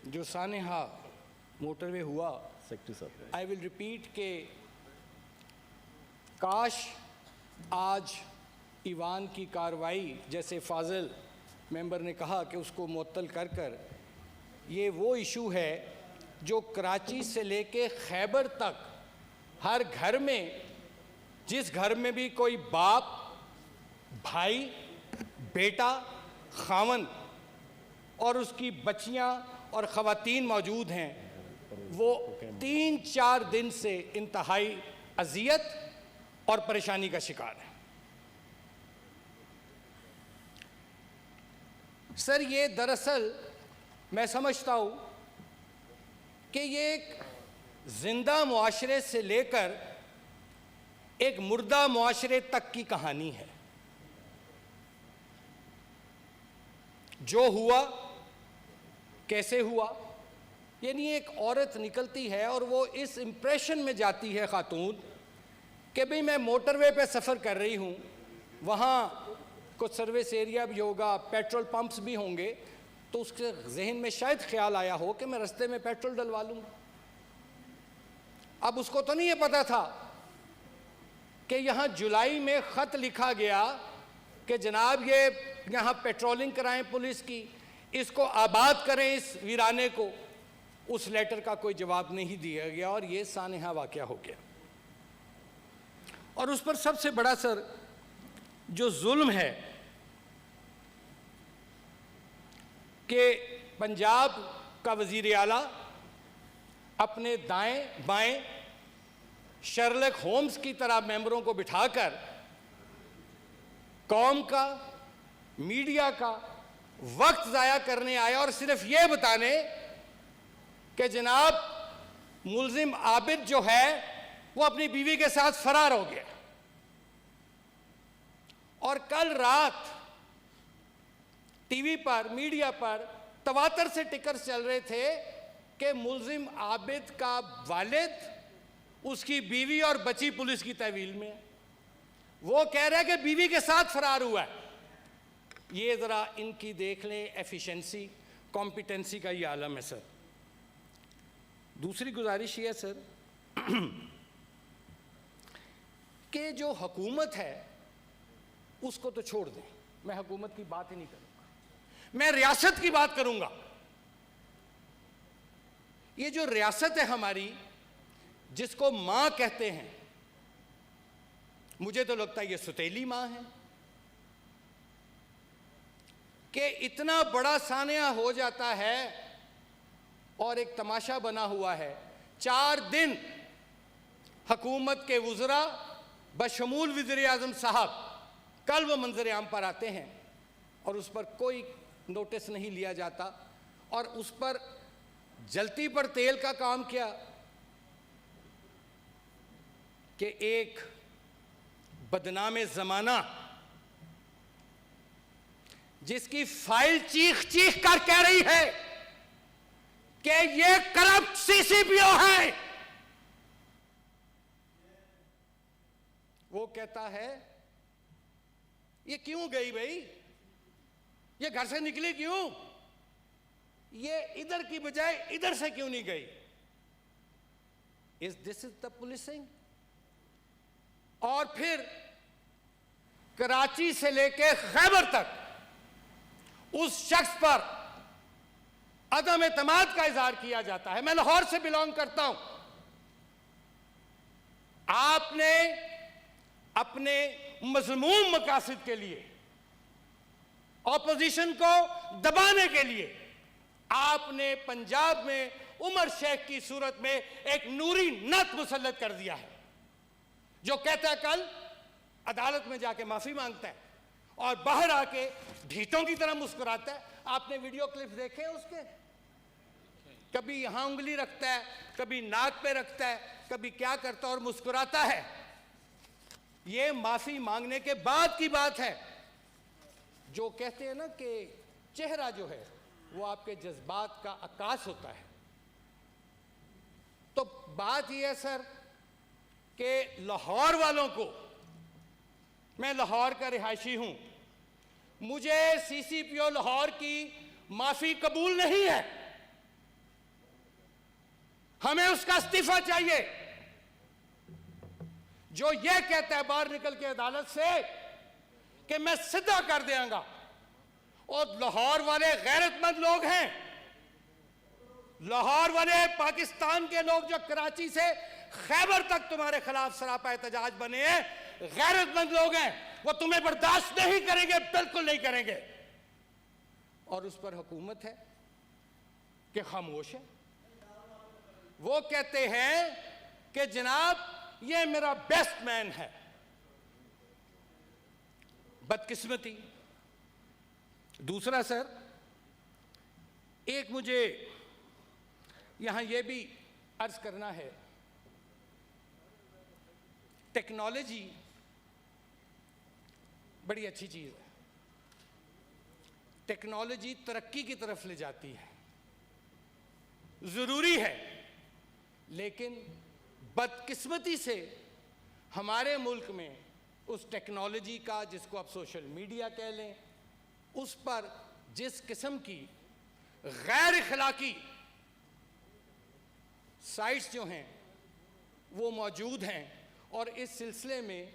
जो सानेहा मोटरवे हुआ, सेक्रेटरी साहब, आई विल रिपीट के काश आज ईवान की कार्रवाई, जैसे फाजिल मेंबर ने कहा कि उसको मुअत्तल कर कर, ये वो इशू है जो कराची से लेके खैबर तक हर घर में, जिस घर में भी कोई बाप, भाई, बेटा, खावन और उसकी बच्चियां और ख़वातीन मौजूद हैं, वो 3-4 दिन से इंतहाई अजियत और परेशानी का शिकार है। सर, ये दरअसल मैं समझता हूँ कि ये एक जिंदा मुआशरे से लेकर एक मुर्दा मुआशरे तक की कहानी है। जो हुआ, कैसे हुआ, यानी एक औरत निकलती है और वो इस इम्प्रेशन में जाती है खातून कि भाई मैं मोटरवे पे सफ़र कर रही हूँ, वहाँ कुछ सर्विस एरिया भी होगा, पेट्रोल पंप्स भी होंगे, तो उसके जहन में शायद ख्याल आया हो कि मैं रास्ते में पेट्रोल डलवा लूँगा। अब उसको तो नहीं ये पता था कि यहाँ जुलाई में ख़त लिखा गया कि जनाब ये यहाँ पेट्रोलिंग कराएं पुलिस की, इसको आबाद करें इस वीराने को। उस लेटर का कोई जवाब नहीं दिया गया और ये सानेहा वाक़या हो गया। और उस पर सबसे बड़ा सर जो जुल्म है कि पंजाब का वज़ीर आला अपने दाएं बाएं शर्लक होम्स की तरह मेंबरों को बिठाकर कौम का, मीडिया का वक्त ज़ाया करने आया और सिर्फ ये बताने कि जनाब मुल्जिम आबिद जो है वो अपनी बीवी के साथ फरार हो गया। और कल रात टीवी पर, मीडिया पर तवातर से टिकर्स चल रहे थे कि मुल्जिम आबिद का वालिद, उसकी बीवी और बच्ची पुलिस की तहवील में। वो कह रहा है कि बीवी के साथ फरार हुआ है। ये ज़रा इनकी देख लें एफिशिएंसी, कॉम्पिटेंसी का ये आलम है सर। दूसरी गुजारिश ये है सर कि जो हुकूमत है उसको तो छोड़ दें, मैं हुकूमत की बात ही नहीं करूंगा, मैं रियासत की बात करूंगा। ये जो रियासत है हमारी, जिसको मां कहते हैं, मुझे तो लगता है ये सुतीली मां है कि इतना बड़ा सानिया हो जाता है। और एक तमाशा बना हुआ है, 4 दिन हुकूमत के वुज़रा बशमूल वज़ीर आज़म साहब कल वो मंजर आम पर आते हैं और उस पर कोई नोटिस नहीं लिया जाता। और उस पर जलती पर तेल का काम किया कि एक बदनामे ज़माना जिसकी फाइल चीख चीख कर कह रही है कि ये करप्ट सीसीपीओ है, वो कहता है ये क्यों गई भाई, ये घर से निकली क्यों, ये इधर की बजाय इधर से क्यों नहीं गई। This is the policing. और फिर कराची से लेके खैबर तक उस शख्स पर अदम एतमाद का इजहार किया जाता है। मैं लाहौर से बिलोंग करता हूं। आपने अपने मज़मूम मकासद के लिए, ऑपोजिशन को दबाने के लिए, आपने पंजाब में उमर शेख की सूरत में एक नूरी नत मुसल्लत कर दिया है, जो कहता है कल अदालत में जाके माफी मांगता है और बाहर आके ढीठों की तरह मुस्कुराता है। आपने वीडियो क्लिप्स देखे उसके, कभी यहां उंगली रखता है, कभी नाक पे रखता है, कभी क्या करता है और मुस्कुराता है। ये माफी मांगने के बाद की बात है। जो कहते हैं ना कि चेहरा जो है वो आपके जज्बात का अक्कास होता है। तो बात यह है सर कि लाहौर वालों को, मैं लाहौर का रिहायशी हूं, मुझे सीसीपीओ लाहौर की माफी कबूल नहीं है। हमें उसका इस्तीफा चाहिए। जो ये कहता है बाहर निकल के अदालत से कि मैं सीधा कर देंगा, और लाहौर वाले गैरतमंद लोग हैं, लाहौर वाले पाकिस्तान के लोग जो कराची से खैबर तक तुम्हारे खिलाफ सरापा एहतजाज बने हैं, गैरतमंद लोग हैं, वो तुम्हें बर्दाश्त नहीं करेंगे, बिल्कुल नहीं करेंगे। और उस पर हुकूमत है कि खामोश है। वो कहते हैं कि जनाब ये मेरा बेस्ट मैन है। बदकिस्मती। दूसरा सर, एक मुझे यहां यह भी अर्ज करना है, टेक्नोलॉजी बड़ी अच्छी चीज है, टेक्नोलॉजी तरक्की की तरफ ले जाती है, जरूरी है, लेकिन बदकिस्मती से हमारे मुल्क में उस टेक्नोलॉजी का, जिसको आप सोशल मीडिया कह लें, उस पर जिस किस्म की गैर अखलाकी साइट्स जो हैं वो मौजूद हैं, और इस सिलसिले में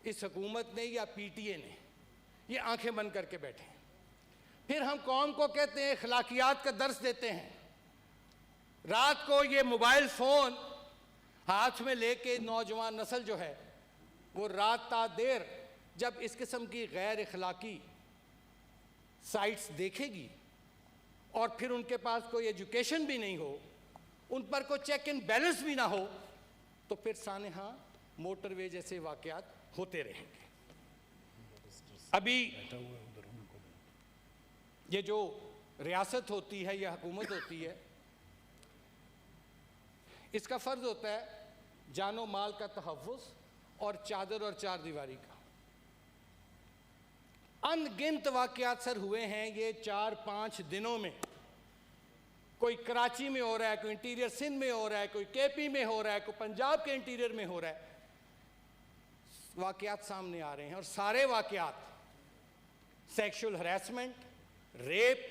इस हुकूमत ने या पीटीए ने ये आंखें बंद करके बैठे हैं। फिर हम कौम को कहते हैं अखलाकियात का दर्स देते हैं, रात को ये मोबाइल फ़ोन हाथ में लेके नौजवान नस्ल जो है वो रात ता देर जब इस किस्म की गैर अखलाकी साइट्स देखेगी और फिर उनके पास कोई एजुकेशन भी नहीं हो, उन पर कोई चेक एंड बैलेंस भी ना हो, तो फिर सानेहा मोटरवे जैसे वाक़यात होते रहेंगे। अभी ये जो रियासत होती है या हुकूमत होती है, इसका फ़र्ज़ होता है जानो माल का तहफ़्फ़ुज़ और चादर और चार दीवारी का। अनगिनत वाक़यात सर हुए हैं ये 4-5 दिनों में। कोई कराची में हो रहा है, कोई इंटीरियर सिंध में हो रहा है, कोई केपी में हो रहा है, कोई पंजाब के इंटीरियर में हो रहा है, वाक़यात सामने आ रहे हैं। और सारे वाक़यात सेक्सुअल हरासमेंट, रेप,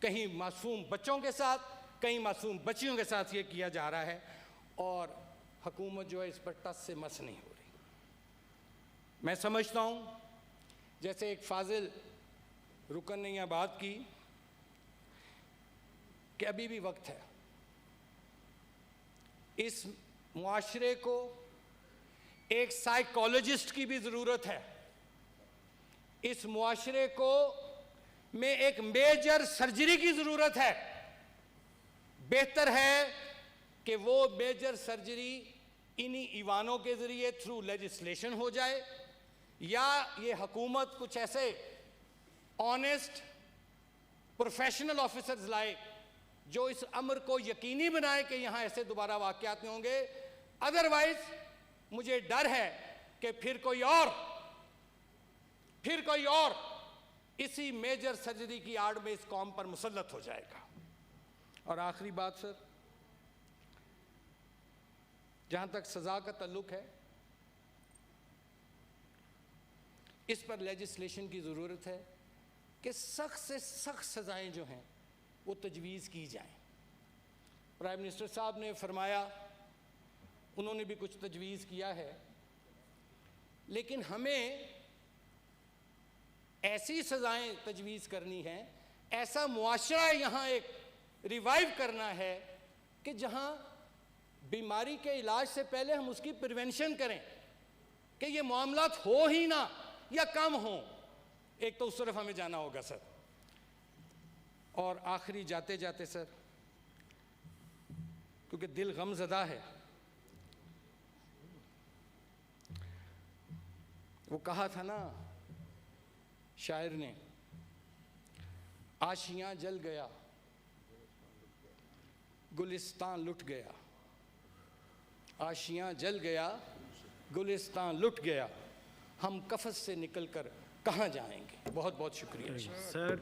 कहीं मासूम बच्चों के साथ, कहीं मासूम बच्चियों के साथ ये किया जा रहा है, और हुकूमत जो है इस पर टस से मस नहीं हो रही। मैं समझता हूँ जैसे एक फाजिल रुकन ने यह बात की कि अभी भी वक्त है, इस मुआशरे को एक साइकोलॉजिस्ट की भी ज़रूरत है, इस मुआशरे को में एक मेजर सर्जरी की ज़रूरत है। बेहतर है कि वो मेजर सर्जरी इन्हीं ईवानों के ज़रिए थ्रू लेजिस्लेशन हो जाए, या ये हुकूमत कुछ ऐसे ऑनेस्ट प्रोफेशनल ऑफिसर्स लाए जो इस अमर को यकीनी बनाए कि यहाँ ऐसे दोबारा वाक़यात नहीं होंगे। अदरवाइज मुझे डर है कि फिर कोई और इसी मेजर सर्जरी की आड़ में इस कौम पर मुसल्लत हो जाएगा। और आखिरी बात सर, जहां तक सजा का ताल्लुक है, इस पर लेजिस्लेशन की ज़रूरत है कि सख्त से सख्त सज़ाएं जो हैं वो तजवीज़ की जाएं। प्राइम मिनिस्टर साहब ने फरमाया, उन्होंने भी कुछ तजवीज़ किया है, लेकिन हमें ऐसी सज़ाएं तजवीज़ करनी हैं, ऐसा मुआशरा यहाँ एक रिवाइव करना है कि जहाँ बीमारी के इलाज से पहले हम उसकी प्रिवेंशन करें कि ये मामलात हो ही ना या कम हो। एक तो उस तरफ हमें जाना होगा सर। और आखिरी जाते जाते सर, क्योंकि दिल गमज़दा है, वो कहा था ना शायर ने, आशियां जल गया, गुलिस्तान लुट गया, आशियां जल गया, गुलिस्तान लुट गया, हम कफस से निकलकर कहाँ जाएंगे। बहुत बहुत शुक्रिया सर।